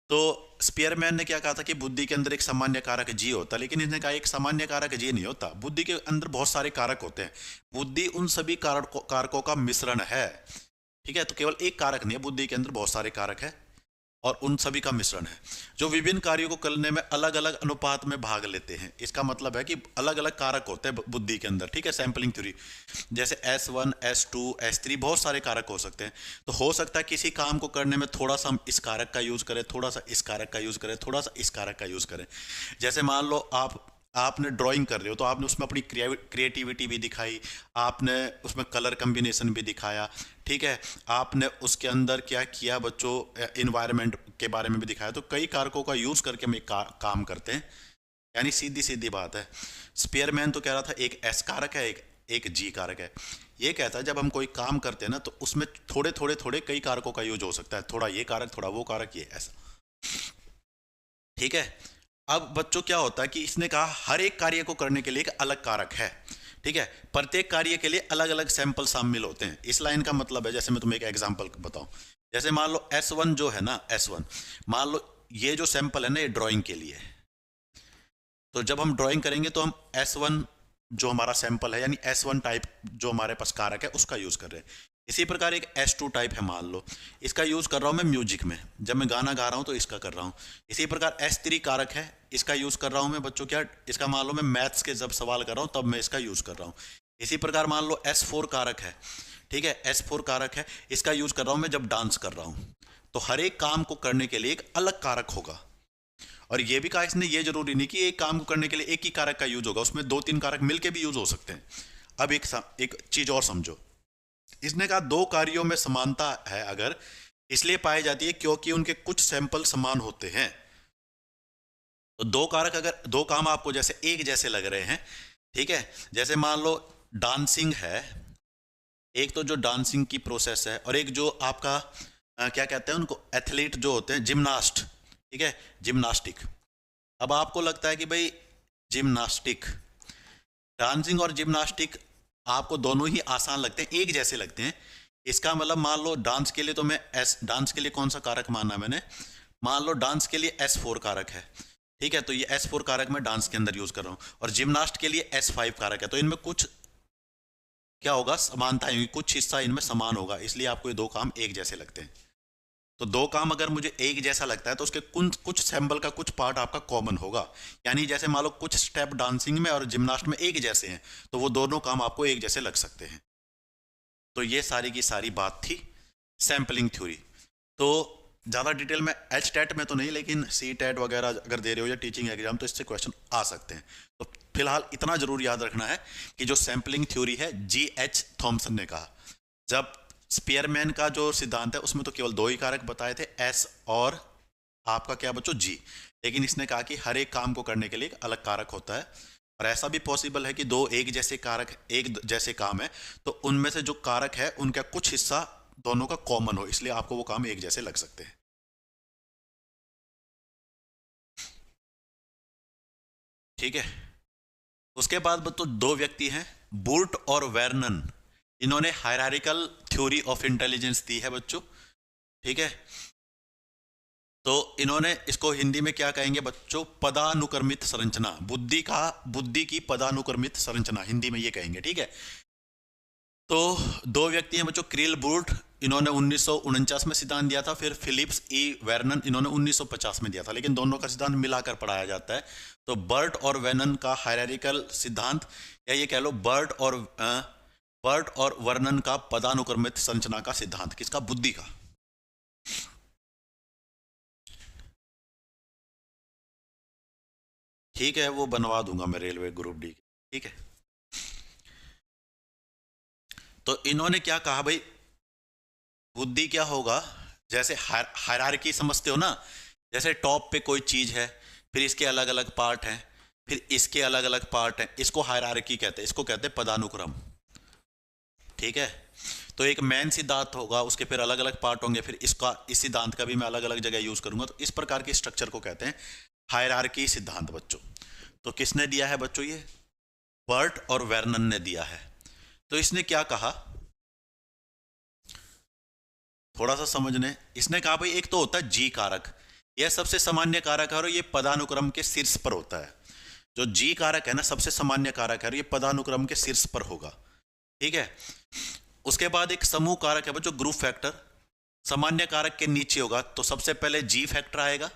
तो स्पीयरमैन ने क्या कहा था कि बुद्धि के अंदर एक सामान्य कारक जी होता है, लेकिन इसने कहा एक सामान्य कारक जी नहीं होता, बुद्धि के अंदर बहुत सारे कारक होते हैं, बुद्धि उन सभी कारकों का मिश्रण है, ठीक है। तो केवल एक कारक नहीं है, बुद्धि के अंदर बहुत सारे कारक है और उन सभी का मिश्रण है, जो विभिन्न कार्यों को करने में अलग अलग अनुपात में भाग लेते हैं। इसका मतलब है कि अलग अलग कारक होते हैं बुद्धि के अंदर, ठीक है। सैंपलिंग थ्योरी जैसे S1 S2 S3 बहुत सारे कारक हो सकते हैं। तो हो सकता है किसी काम को करने में थोड़ा सा हम इस कारक का यूज करें, थोड़ा सा इस कारक का यूज करें, थोड़ा सा इस कारक का यूज करें। जैसे मान लो आपने ड्राइंग कर रहे हो, तो आपने उसमें अपनी क्रिएटिविटी भी दिखाई, आपने उसमें कलर कम्बिनेशन भी दिखाया, ठीक है। आपने उसके अंदर क्या किया बच्चों, इन्वायरमेंट के बारे में भी दिखाया। तो कई कारकों का यूज करके हम एक काम करते हैं, यानी सीधी सीधी बात है। स्पीयरमैन तो कह रहा था एक एस कारक है, एक जी कारक है। ये कहता है जब हम कोई काम करते हैं ना, तो उसमें थोड़े थोड़े थोड़े कई कारकों का यूज हो सकता है, थोड़ा ये कारक, थोड़ा वो कारक, ये ऐसा, ठीक है। अब बच्चों क्या होता है कि इसने कहा हर एक कार्य को करने के लिए एक अलग कारक है, ठीक है। प्रत्येक कार्य के लिए अलग अलग सैंपल शामिल होते हैं। इस लाइन का मतलब है, जैसे मैं तुम्हें एक एग्जांपल बताऊं, जैसे मान लो S1 जो है ना, S1 मान लो ये जो सैंपल है ना, ये ड्राइंग के लिए। तो जब हम ड्राइंग करेंगे तो हम S1 जो हमारा सैंपल है, यानी S1 टाइप जो हमारे पास कारक है उसका यूज कर रहे हैं। इसी प्रकार एक S2 टाइप है, मान लो इसका यूज कर रहा हूं मैं म्यूजिक में, जब मैं गाना गा रहा हूं तो इसका कर रहा हूं। इसी प्रकार S3 कारक है, इसका यूज कर रहा हूं मैं बच्चों, क्या इसका मान लो मैं मैथ्स के जब सवाल कर रहा हूं तब मैं इसका यूज कर रहा हूं। इसी प्रकार मान लो S4 कारक है, ठीक है, S4 कारक है, इसका यूज कर रहा हूं मैं जब डांस कर रहा हूं। तो हर एक काम को करने के लिए एक अलग कारक होगा। और ये भी कहा इसने, ये जरूरी नहीं कि एक काम को करने के लिए एक ही कारक का यूज होगा, उसमें 2-3 कारक मिलके भी यूज हो सकते हैं। अब एक चीज और समझो, इसने कहा 2 कार्यों में समानता है अगर, इसलिए पाई जाती है क्योंकि उनके कुछ सैंपल समान होते हैं। तो 2 कारक, अगर 2 काम आपको जैसे एक जैसे लग रहे हैं, ठीक है, जैसे मान लो डांसिंग है, एक तो जो डांसिंग की प्रोसेस है, और एक जो आपका क्या कहते हैं उनको, एथलीट जो होते हैं, जिम्नास्ट, ठीक है, जिम्नास्टिक। अब आपको लगता है कि भाई जिम्नास्टिक, डांसिंग और जिम्नास्टिक आपको दोनों ही आसान लगते हैं, एक जैसे लगते हैं। इसका मतलब मान लो डांस के लिए तो मैं डांस के लिए कौन सा कारक माना मैंने, मान लो डांस के लिए S4 कारक है, ठीक है। तो ये S4 कारक मैं डांस के अंदर यूज कर रहा हूं, और जिम्नास्ट के लिए S5 कारक है। तो इनमें कुछ क्या होगा, समानता होगी, कुछ हिस्सा इनमें समान होगा, इसलिए आपको ये 2 काम एक जैसे लगते हैं। तो दो काम अगर मुझे एक जैसा लगता है तो उसके कुछ कुछ सैम्पल का कुछ पार्ट आपका कॉमन होगा। यानी जैसे मान लो कुछ स्टेप डांसिंग में और जिम्नास्ट में एक जैसे हैं, तो वो दोनों काम आपको एक जैसे लग सकते हैं। तो ये सारी की सारी बात थी सैम्पलिंग थ्योरी। तो ज़्यादा डिटेल में एच टेट में तो नहीं, लेकिन सी टेट वगैरह अगर दे रहे हो या टीचिंग एग्जाम तो इससे क्वेश्चन आ सकते हैं। तो फिलहाल इतना जरूर याद रखना है कि जो सैम्पलिंग थ्योरी है G.H. थॉमसन ने कहा। जब स्पीयरमैन का जो सिद्धांत है उसमें तो केवल दो ही कारक बताए थे, एस और आपका क्या बच्चों जी। लेकिन इसने कहा कि हर एक काम को करने के लिए एक अलग कारक होता है, और ऐसा भी पॉसिबल है कि दो एक जैसे कारक एक जैसे काम है तो उनमें से जो कारक है उनका कुछ हिस्सा दोनों का कॉमन हो, इसलिए आपको वो काम एक जैसे लग सकते हैं। ठीक है। उसके बाद तो दो व्यक्ति हैं, बुर्ट और वेर्नन। इन्होंने हायरार्किकल थ्योरी ऑफ इंटेलिजेंस दी है बच्चों। ठीक है। तो इन्होंने इसको हिंदी में क्या कहेंगे बच्चों, पदानुक्रमित संरचना, बुद्धि की पदानुक्रमित संरचना हिंदी में ये कहेंगे। ठीक है। तो दो व्यक्ति हैं बच्चों, क्रिल बुर्ट, इन्होंने 1949 में सिद्धांत दिया था, फिर फिलिप्स ई वेर्नन इन्होंने 1950 में दिया था, लेकिन दोनों का सिद्धांत मिलाकर पढ़ाया जाता है। तो बर्ट और वेर्नन का हायरार्किकल सिद्धांत, या ये कह लो बर्ट और वर्नन का पदानुक्रमित संरचना का सिद्धांत, किसका, बुद्धि का। ठीक है, वो बनवा दूंगा मैं रेलवे ग्रुप डी। ठीक है। तो इन्होंने क्या कहा भाई, बुद्धि क्या होगा, जैसे हायरार्की समझते हो ना, जैसे टॉप पे कोई चीज है, फिर इसके अलग अलग पार्ट हैं, फिर इसके अलग अलग पार्ट हैं, इसको हायरार्की कहते हैं, इसको कहते हैं पदानुक्रम। ठीक है। तो एक मेन सिद्धांत होगा, उसके फिर अलग अलग पार्ट होंगे, फिर इसका इस सिद्धांत का भी मैं अलग अलग जगह यूज करूंगा। तो इस प्रकार के स्ट्रक्चर को कहते हैं हायरार्की सिद्धांत बच्चों। तो किसने दिया है बच्चों, ये बर्ट और वेर्नन ने दिया है। तो इसने क्या कहा, थोड़ा सा समझने, इसने कहा भाई एक तो होता है जी कारक, यह सबसे सामान्य कारक है और ये पदानुक्रम के शीर्ष पर होता है। जो जी कारक है ना, सबसे सामान्य कारक है और ये पदानुक्रम के शीर्ष पर होगा। ठीक है। उसके बाद एक समूह कारक है बच्चों, ग्रुप फैक्टर, सामान्य कारक के नीचे होगा, तो सबसे पहले जी फैक्टर आएगा,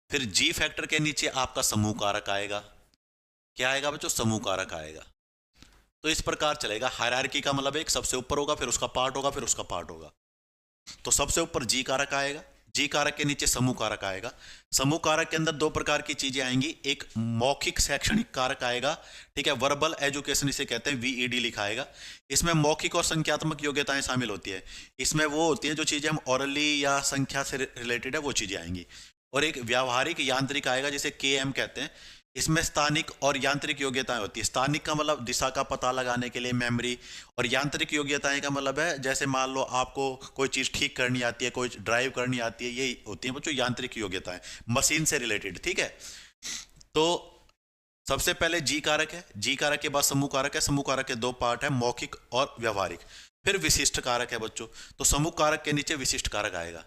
फिर जी फैक्टर के नीचे आपका समूह कारक आएगा। क्या आएगा बच्चों, समूह कारक आएगा। तो इस प्रकार चलेगा, हायरार्की का मतलब एक सबसे ऊपर होगा, फिर उसका पार्ट होगा, फिर उसका पार्ट होगा। तो सबसे ऊपर जी कारक आएगा, जी कारक के नीचे समूह कारक आएगा। समूह कारक के अंदर दो प्रकार की चीजें आएंगी, एक मौखिक शैक्षणिक कारक आएगा। ठीक है, वर्बल एजुकेशन इसे कहते हैं, वीईडी लिखा आएगा। इसमें मौखिक और संख्यात्मक योग्यताएं शामिल होती है। इसमें वो होती है जो चीजें हम ओरली या संख्या से रिलेटेड है वो चीजें आएंगी। और एक व्यावहारिक यांत्रिक आएगा जिसे केएम कहते हैं। इसमें स्थानिक और यांत्रिक योग्यताएं होती है। स्थानिक का मतलब दिशा का पता लगाने के लिए मेमोरी, और यांत्रिक योग्यताएं का मतलब है जैसे मान लो आपको कोई चीज़ ठीक करनी आती है, कोई ड्राइव करनी आती है, यही होती है बच्चों यांत्रिक योग्यताएं, मशीन से रिलेटेड। ठीक है। तो सबसे पहले जी कारक है, जी कारक के बाद समूह कारक है, समूह कारक के दो पार्ट है, मौखिक और व्यवहारिक। फिर विशिष्ट कारक है बच्चों। तो समूह कारक के नीचे विशिष्ट कारक आएगा।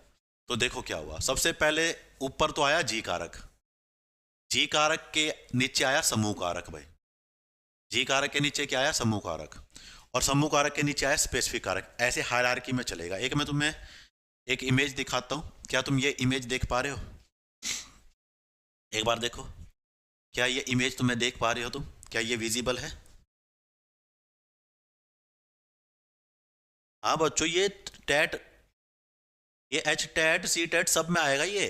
तो देखो क्या हुआ, सबसे पहले ऊपर तो आया जी कारक, जी कारक के नीचे आया समूह कारक। भाई जी कारक के नीचे क्या आया, समूह कारक, और समूह कारक के नीचे आया स्पेसिफिक कारक। ऐसे हायरार्की में चलेगा। एक मैं तुम्हें एक इमेज दिखाता हूं, क्या तुम ये इमेज देख पा रहे हो, एक बार देखो, क्या ये इमेज तुम्हें देख पा रहे हो तुम, क्या ये विजिबल है। हाँ बच्चों, ये टेट, ये एच टेट सी टेट सब में आएगा ये।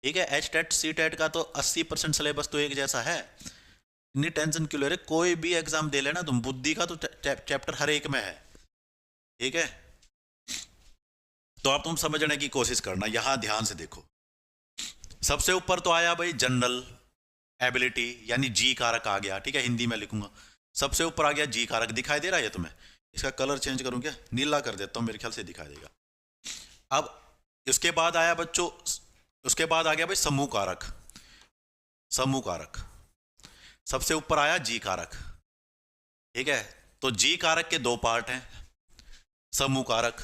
ठीक है, एच टेट सी टेट का तो 80% सिलेबस तो एक जैसा है। इतनी टेंशन क्यों ले रहे, कोई भी एग्जाम दे लेना तुम, बुद्धि का तो चैप्टर हर एक में है। ठीक है। तो आप तुम समझने की कोशिश करना, यहां ध्यान से देखो। सबसे ऊपर तो आया भाई जनरल एबिलिटी, यानी जी कारक आ गया। ठीक है, हिंदी में लिखूंगा, सबसे ऊपर आ गया जी कारक। दिखाई दे रहा है ये तुम्हें, इसका कलर चेंज करूं क्या, नीला कर देता हूं, मेरे ख्याल से दिखाई देगा। अब इसके बाद आया बच्चों, उसके बाद आ गया भाई समूह कारक। समूह कारक सबसे ऊपर आया जी कारक। ठीक है। तो जी कारक के दो पार्ट हैं, समूह कारक।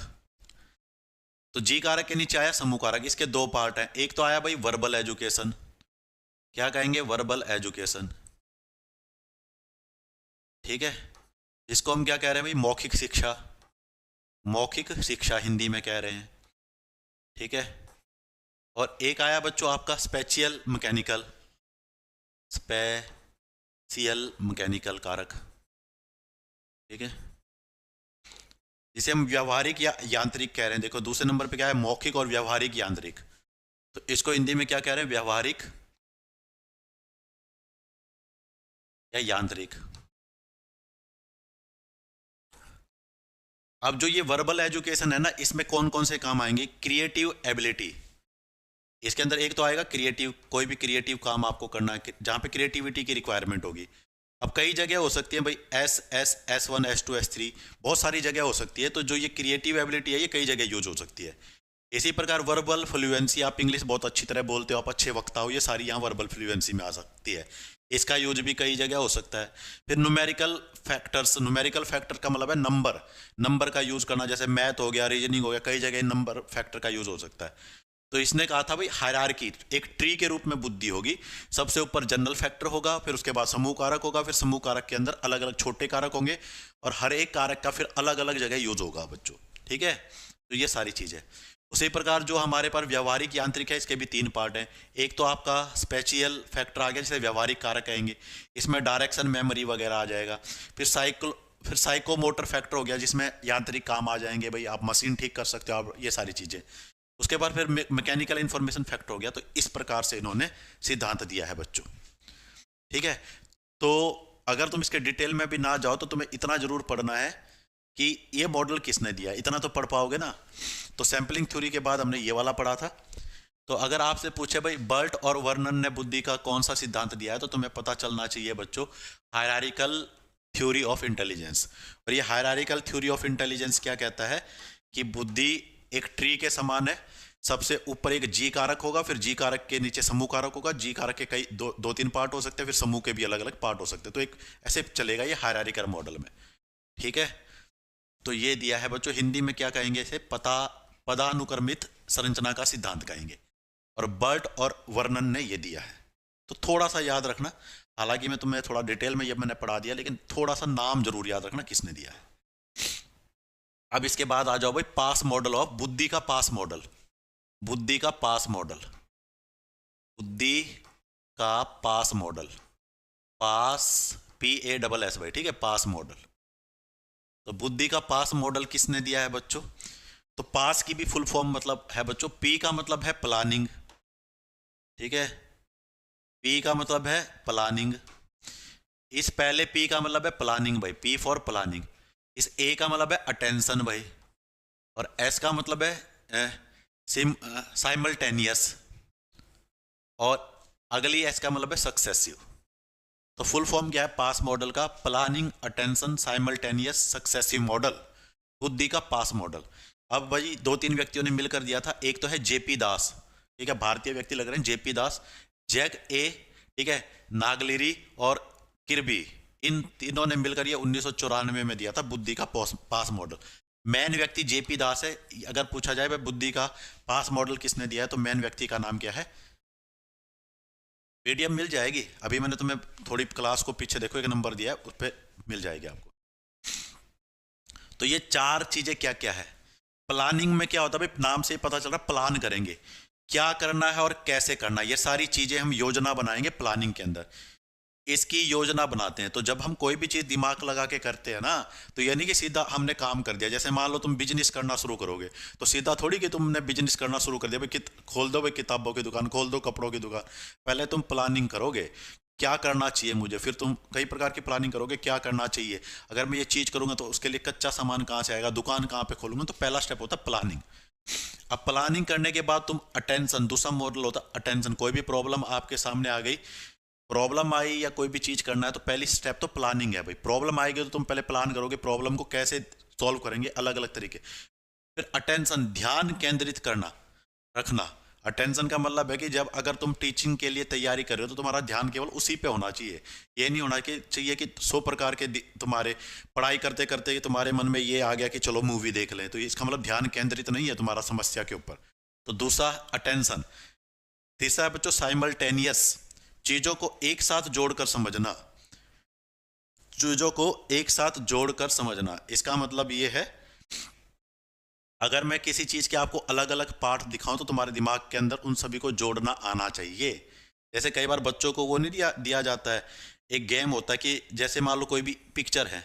तो जी कारक के नीचे आया समूह कारक, इसके दो पार्ट हैं। एक तो आया भाई वर्बल एजुकेशन, क्या कहेंगे, वर्बल एजुकेशन। ठीक है। इसको हम क्या कह रहे हैं भाई, मौखिक शिक्षा, मौखिक शिक्षा हिंदी में कह रहे हैं। ठीक है। और एक आया बच्चों आपका स्पेशियल मैकेनिकल, स्पेशियल मैकेनिकल कारक, ठीक है, जिसे हम व्यावहारिक या यांत्रिक कह रहे हैं। देखो दूसरे नंबर पे क्या है, मौखिक और व्यावहारिक यांत्रिक। तो इसको हिंदी में क्या कह रहे हैं, व्यावहारिक या यांत्रिक। अब जो ये वर्बल एजुकेशन है ना, इसमें कौन कौन से काम आएंगे, क्रिएटिव एबिलिटी, इसके अंदर एक तो आएगा क्रिएटिव, कोई भी क्रिएटिव काम आपको करना है जहां पे क्रिएटिविटी की रिक्वायरमेंट होगी। अब कई जगह हो सकती है भाई, S1 S2 S3, बहुत सारी जगह हो सकती है। तो जो ये क्रिएटिव एबिलिटी है ये कई जगह यूज हो सकती है। इसी प्रकार वर्बल फ्लुएंसी, आप इंग्लिश बहुत अच्छी तरह बोलते हो, आप अच्छे वक्ता हो, ये सारी यहाँ वर्बल फ्लुएंसी में आ सकती है। इसका यूज भी कई जगह हो सकता है। फिर न्यूमेरिकल फैक्टर्स, न्यूमेरिकल फैक्टर का मतलब है नंबर, नंबर का यूज करना, जैसे मैथ हो गया, रीजनिंग हो गया, कई जगह नंबर फैक्टर का यूज हो सकता है। तो इसने कहा था भाई हायरार्की, एक ट्री के रूप में बुद्धि होगी, सबसे ऊपर जनरल फैक्टर होगा, फिर उसके बाद समूह कारक होगा, फिर समूह कारक के अंदर अलग अलग छोटे कारक होंगे, और हर एक कारक का फिर अलग अलग जगह यूज होगा बच्चों, ठीक है। तो ये सारी चीजें। उसी प्रकार जो हमारे पास व्यावहारिक यांत्रिक है, इसके भी 3 पार्ट हैं। एक तो आपका स्पेशियल फैक्टर आ गया, जिसे व्यावहारिक कारक कहेंगे, इसमें डायरेक्शन मेमोरी वगैरह आ जाएगा। फिर साइकोमोटर फैक्टर हो गया, जिसमें यांत्रिक काम आ जाएंगे, भाई आप मशीन ठीक कर सकते हो, आप ये सारी चीजें। उसके बाद फिर मैकेनिकल इंफॉर्मेशन फैक्टर हो गया। तो इस प्रकार से इन्होंने सिद्धांत दिया है बच्चों, ठीक है। तो अगर तुम इसके डिटेल में भी ना जाओ तो तुम्हें इतना जरूर पढ़ना है कि ये मॉडल किसने दिया, इतना तो पढ़ पाओगे ना। तो सैंपलिंग थ्योरी के बाद हमने ये वाला पढ़ा था। तो अगर आपसे पूछे भाई बर्ट और वर्नन ने बुद्धि का कौन सा सिद्धांत दिया है, तो तुम्हें पता चलना चाहिए बच्चों, हायरार्किकल थ्योरी ऑफ इंटेलिजेंस। और ये हायरार्किकल थ्योरी ऑफ इंटेलिजेंस क्या कहता है कि बुद्धि एक ट्री के समान है, सबसे ऊपर एक जी कारक होगा, फिर जी कारक के नीचे समूह कारक होगा, जी कारक के कई दो तीन पार्ट हो सकते हैं, फिर समूह के भी अलग अलग पार्ट हो सकते हैं। तो एक ऐसे चलेगा ये हायरार्किकल मॉडल में, ठीक है। तो ये दिया है बच्चों, हिंदी में क्या कहेंगे इसे, पदानुक्रमित संरचना का सिद्धांत कहेंगे। और बर्ट और वर्नन ने ये दिया है। तो थोड़ा सा याद रखना, हालांकि मैं तुम्हें थोड़ा डिटेल में ये मैंने पढ़ा दिया, लेकिन थोड़ा सा नाम जरूर याद रखना किसने दिया है। अब इसके बाद आ जाओ भाई पास मॉडल ऑफ बुद्धि का पास मॉडल, बुद्धि का पास मॉडल, बुद्धि का पास मॉडल, पास PASS भाई, ठीक है, पास मॉडल। तो बुद्धि का पास मॉडल किसने दिया है बच्चों, तो पास की भी फुल फॉर्म मतलब है बच्चों, P का मतलब है प्लानिंग, ठीक है, P का मतलब है प्लानिंग। इस पहले P का मतलब है प्लानिंग भाई, P फॉर प्लानिंग। इस A का मतलब है अटेंशन भाई, और S का मतलब है साइमल्टेनियस, और अगली S का मतलब है सक्सेसिव। तो फुल फॉर्म क्या है पास मॉडल का, planning, attention, simultaneous, successive model, बुद्धि का पास मॉडल। अब भाई 2-3 व्यक्तियों ने मिलकर दिया था, एक तो है JP दास, ठीक है, भारतीय व्यक्ति लग रहे हैं, JP दास, जैक ए, ठीक है, नागलिरी और किर्बी, इन तीनों ने मिलकर ये 1994 में दिया था बुद्धि का पास मॉडल। मेन व्यक्ति JP दास है। अगर पूछा जाए भाई बुद्धि का पास मॉडल किसने दिया है, तो मेन व्यक्ति का नाम क्या है, PDF मिल जाएगी, अभी मैंने तुम्हें थोड़ी क्लास को पीछे देखो, एक नंबर दिया है उस पर मिल जाएगी आपको। तो ये 4 चीजें क्या क्या है। प्लानिंग में क्या होता है भाई, नाम से ही पता चल रहा है, प्लान करेंगे क्या करना है और कैसे करना है, ये सारी चीजें हम योजना बनाएंगे प्लानिंग के अंदर, इसकी योजना बनाते हैं। तो जब हम कोई भी चीज दिमाग लगा के करते हैं ना, तो यानी कि सीधा हमने काम कर दिया। जैसे मान लो तुम बिजनेस करना शुरू करोगे, तो सीधा थोड़ी कि तुमने बिजनेस करना शुरू कर दिया भाई, खोल दो भाई किताबों की दुकान, खोल दो कपड़ों की दुकान। पहले तुम प्लानिंग करोगे क्या करना चाहिए मुझे, फिर तुम कई प्रकार की प्लानिंग करोगे क्या करना चाहिए, अगर मैं ये चीज करूंगा तो उसके लिए कच्चा सामान कहाँ से आएगा, दुकान कहाँ पे खोलूंगा। तो पहला स्टेप होता है प्लानिंग। अब प्लानिंग करने के बाद तुम अटेंशन, दूसरा मॉडल होता है अटेंशन। कोई भी प्रॉब्लम आपके सामने आ गई, प्रॉब्लम आई या कोई भी चीज करना है, तो पहली स्टेप तो प्लानिंग है भाई। प्रॉब्लम आएगी तो तुम पहले प्लान करोगे प्रॉब्लम को कैसे सॉल्व करेंगे, अलग अलग तरीके। फिर अटेंशन, ध्यान केंद्रित करना, रखना। अटेंशन का मतलब है कि जब अगर तुम टीचिंग के लिए तैयारी कर रहे हो तो तुम्हारा ध्यान केवल उसी पे होना चाहिए। ये नहीं होना चाहिए कि 100 प्रकार के तुम्हारे पढ़ाई करते करते तुम्हारे मन में ये आ गया कि चलो मूवी देख लें, तो इसका मतलब ध्यान केंद्रित नहीं है तुम्हारा समस्या के ऊपर। तो दूसरा अटेंशन। तीसरा है बच्चों साइमल्टेनियस, चीजों को एक साथ जोड़कर समझना, चीजों को एक साथ जोड़कर समझना। इसका मतलब ये है अगर मैं किसी चीज़ के आपको अलग अलग पार्ट दिखाऊं तो तुम्हारे दिमाग के अंदर उन सभी को जोड़ना आना चाहिए। जैसे कई बार बच्चों को वो नहीं दिया जाता है, एक गेम होता है कि जैसे मान लो कोई भी पिक्चर है,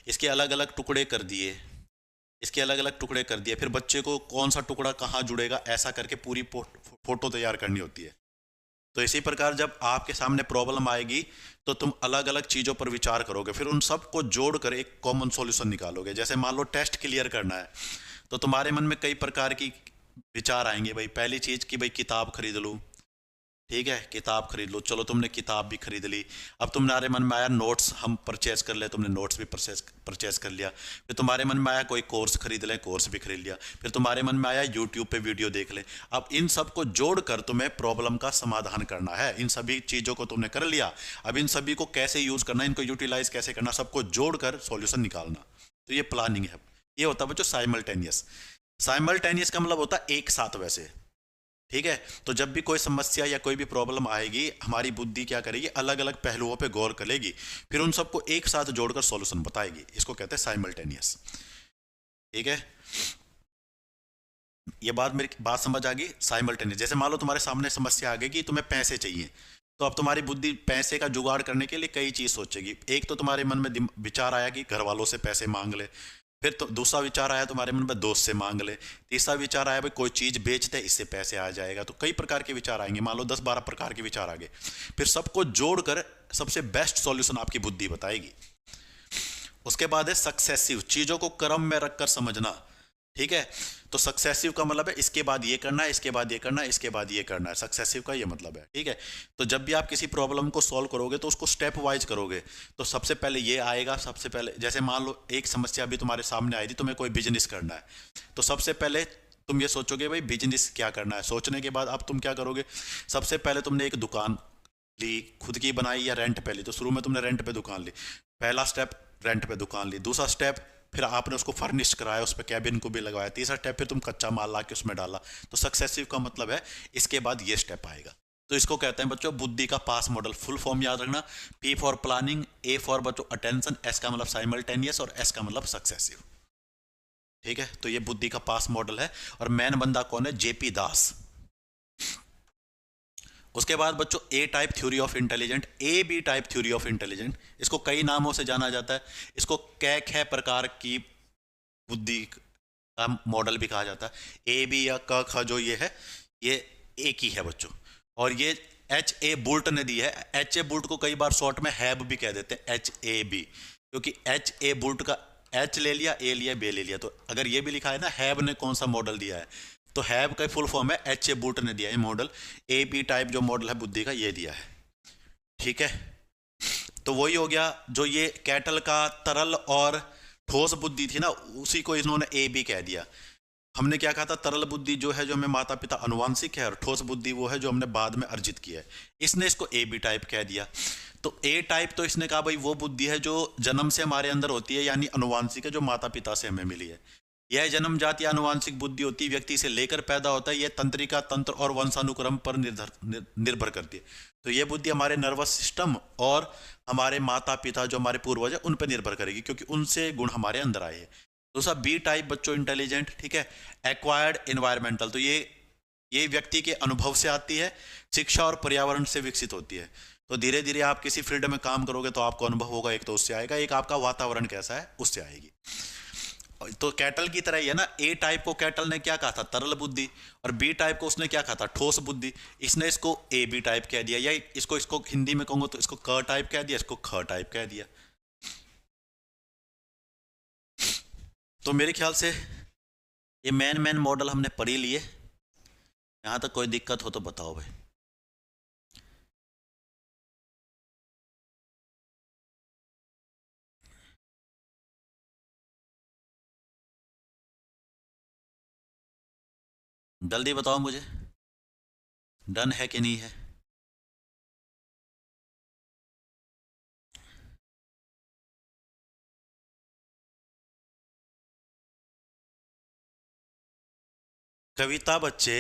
इसके अलग अलग टुकड़े कर दिए, इसके अलग अलग टुकड़े कर दिए, फिर बच्चे को कौन सा टुकड़ा कहाँ जुड़ेगा ऐसा करके पूरी फोटो तैयार करनी होती है। तो इसी प्रकार जब आपके सामने प्रॉब्लम आएगी तो तुम अलग अलग चीज़ों पर विचार करोगे, फिर उन सब को जोड़कर एक कॉमन सॉल्यूशन निकालोगे। जैसे मान लो टेस्ट क्लियर करना है, तो तुम्हारे मन में कई प्रकार की विचार आएंगे। भाई पहली चीज़ कि भाई किताब खरीद लूँ, ठीक है किताब खरीद लो, चलो तुमने किताब भी खरीद ली। अब तुम्हारे मन में आया नोट्स हम परचेज कर ले, तुमने नोट्स भी परचेज कर लिया। फिर तुम्हारे मन में आया कोई कोर्स खरीद लें, कोर्स भी खरीद लिया। फिर तुम्हारे मन में आया यूट्यूब पे वीडियो देख लें। अब इन सब को जोड़कर तुम्हें प्रॉब्लम का समाधान करना है। इन सभी चीज़ों को तुमने कर लिया, अब इन सभी को कैसे यूज़ करना, इनको यूटिलाइज कैसे करना, सबको जोड़कर सॉल्यूशन निकालना। तो ये प्लानिंग है। ये होता है बच्चों साइमल्टेनियस। साइमल्टेनियस का मतलब होता है एक साथ वैसे, ठीक है। तो जब भी कोई समस्या या कोई भी प्रॉब्लम आएगी, हमारी बुद्धि क्या करेगी, अलग अलग पहलुओं पे गौर करेगी, फिर उन सबको एक साथ जोड़कर सॉल्यूशन बताएगी। इसको कहते हैं साइमल्टेनियस, ठीक है। ये मेरी बात समझ आ गई। साइमल्टेनियस, जैसे मान लो तुम्हारे सामने समस्या आ गई कि तुम्हें पैसे चाहिए, तो अब तुम्हारी बुद्धि पैसे का जुगाड़ करने के लिए कई चीज़ सोचेगी। एक तो तुम्हारे मन में विचार आया कि घर वालों से पैसे मांग ले, फिर तो दूसरा विचार आया तुम्हारे मन में दोस्त से मांग ले, तीसरा विचार आया भाई कोई चीज़ बेचते इससे पैसे आ जाएगा। तो कई प्रकार के विचार आएंगे, मान लो 10-12 प्रकार के विचार आ गए। फिर सबको जोड़कर सबसे बेस्ट सॉल्यूशन आपकी बुद्धि बताएगी। उसके बाद है सक्सेसिव, चीज़ों को क्रम में रखकर समझना, ठीक है। तो सक्सेसिव का मतलब है इसके बाद ये करना है, इसके बाद ये करना है, इसके बाद ये करना है। सक्सेसिव का ये मतलब है, ठीक है। तो जब भी आप किसी प्रॉब्लम को सॉल्व करोगे तो उसको स्टेप वाइज करोगे। तो सबसे पहले ये आएगा, सबसे पहले जैसे मान लो एक समस्या भी तुम्हारे सामने आई थी, तुम्हें कोई बिजनेस करना है, तो सबसे पहले तुम ये सोचोगे भाई बिजनेस क्या करना है। सोचने के बाद अब तुम क्या करोगे, सबसे पहले तुमने एक दुकान ली, खुद की बनाई या रेंट पे ली। तो शुरू में तुमने रेंट पे दुकान ली, पहला स्टेप रेंट पे दुकान ली। दूसरा स्टेप फिर आपने उसको फर्निश कराया, उस पर कैबिन को भी लगवाया। तीसरा स्टेप फिर तुम कच्चा माल ला के उसमें डाला। तो सक्सेसिव का मतलब है इसके बाद ये स्टेप आएगा। तो इसको कहते हैं बच्चों बुद्धि का पास मॉडल। फुल फॉर्म याद रखना, P for planning, A for बच्चों अटेंशन, S का मतलब साइमल्टेनियस और S का मतलब सक्सेसिव, ठीक है। तो ये बुद्धि का पास मॉडल है। और मैन बंदा कौन है, JP दास। उसके बाद बच्चों A type theory of intelligent, AB type theory of intelligent. इसको कई नामों से जाना जाता है। इसको कै ख प्रकार की बुद्धि का मॉडल भी कहा जाता है। AB या क ख जो ये है, ये एक ही है बच्चों। और ये HA बुल्ट ने दी है। HA बुल्ट को कई बार शॉर्ट में हैब भी कह देते हैं, HAB, क्योंकि HA बुल्ट का H ले लिया, A लिया, B ले लिया। तो अगर ये भी लिखा है ना हैब ने कौन सा मॉडल दिया है, तो हैब का फुल फॉर्म है HA बुल्ट ने दिया है मॉडल। AB टाइप जो मॉडल है बुद्धि का ये दिया है, ठीक है। तो वही हो गया जो ये कैटल का तरल और ठोस बुद्धि थी ना, उसी को इन्होंने AB कह दिया। हमने क्या कहा था, तरल बुद्धि जो है जो हमें माता पिता अनुवांशिक है, और ठोस बुद्धि वो है जो हमने बाद में अर्जित किया है। इसने इसको AB टाइप कह दिया। तो A टाइप तो इसने कहा भाई वो बुद्धि है जो जन्म से हमारे अंदर होती है, यानी अनुवांशिक है, जो माता पिता से हमें मिली है। यह जन्मजात या अनुवांशिक बुद्धि होती है, व्यक्ति से लेकर पैदा होता है। यह तंत्रिका, तंत्र और वंशानुक्रम पर निर्भर करती है। तो यह बुद्धि हमारे नर्वस सिस्टम और हमारे माता पिता जो हमारे पूर्वज है उन पर निर्भर करेगी, क्योंकि उनसे गुण हमारे अंदर आए हैं। दूसरा B टाइप बच्चों इंटेलिजेंट, ठीक है। एक्वायर्ड एनवायरमेंटल, तो ये व्यक्ति के अनुभव से आती है, शिक्षा और पर्यावरण से विकसित होती है। तो धीरे धीरे आप किसी फील्ड में काम करोगे तो आपको अनुभव होगा, एक तो उससे आएगा, एक आपका वातावरण कैसा है उससे आएगी। तो कैटल की तरह ही है ना, A टाइप को कैटल ने क्या कहा था, तरल बुद्धि, और B टाइप को उसने क्या कहा था, ठोस बुद्धि। इसने इसको AB टाइप कह दिया, या इसको हिंदी में कहूंगा तो इसको क टाइप कह दिया, इसको ख टाइप कह दिया। तो मेरे ख्याल से ये मैन मॉडल हमने पढ़ ही लिए। यहां तक कोई दिक्कत हो तो बताओ भाई। जल्दी बताओ मुझे, डन है कि नहीं है। कविता बच्चे,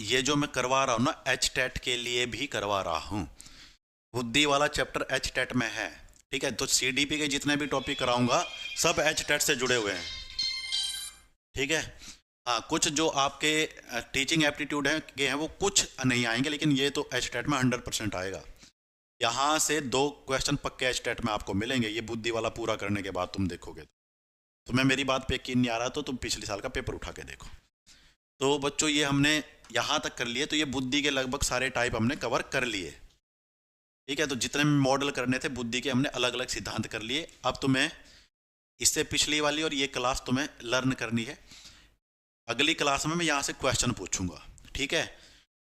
ये जो मैं करवा रहा हूं ना, HTET के लिए भी करवा रहा हूं। बुद्धि वाला चैप्टर HTET में है, ठीक है। तो CDP के जितने भी टॉपिक कराऊंगा सब HTET से जुड़े हुए हैं, ठीक है। हाँ, कुछ जो आपके टीचिंग एप्टीट्यूड है के हैं वो कुछ नहीं आएंगे, लेकिन ये तो एचटेट में 100% आएगा। यहाँ से 2 क्वेश्चन पक्के एचटेट में आपको मिलेंगे, ये बुद्धि वाला पूरा करने के बाद तुम देखोगे। तो मैं मेरी बात पे यकीन नहीं आ रहा तो तुम पिछले साल का पेपर उठा के देखो। तो बच्चों ये हमने यहाँ तक कर लिए, तो ये बुद्धि के लगभग सारे टाइप हमने कवर कर लिए। ठीक है, तो जितने मॉडल करने थे बुद्धि के हमने अलग अलग सिद्धांत कर लिए। अब तुम्हें इससे पिछली वाली और ये क्लास तुम्हें लर्न करनी है। अगली क्लास में मैं यहाँ से क्वेश्चन पूछूंगा, ठीक है।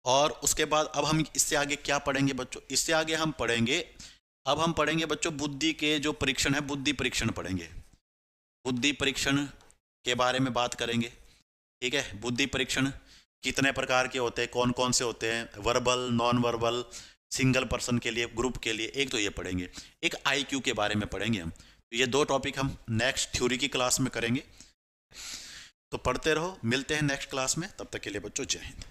और उसके बाद अब हम इससे आगे क्या पढ़ेंगे बच्चों, इससे आगे हम पढ़ेंगे, अब हम पढ़ेंगे बच्चों बुद्धि के जो परीक्षण है, बुद्धि परीक्षण पढ़ेंगे। बुद्धि परीक्षण के बारे में बात करेंगे, ठीक है। बुद्धि परीक्षण कितने प्रकार के होते हैं, कौन कौन से होते हैं, verbal, non verbal, single person के लिए, ग्रुप के लिए, एक तो ये पढ़ेंगे। एक आईक्यू के बारे में पढ़ेंगे हम। तो ये 2 टॉपिक हम नेक्स्ट थ्योरी की क्लास में करेंगे। तो पढ़ते रहो, मिलते हैं नेक्स्ट क्लास में, तब तक के लिए बच्चों जय हिंद।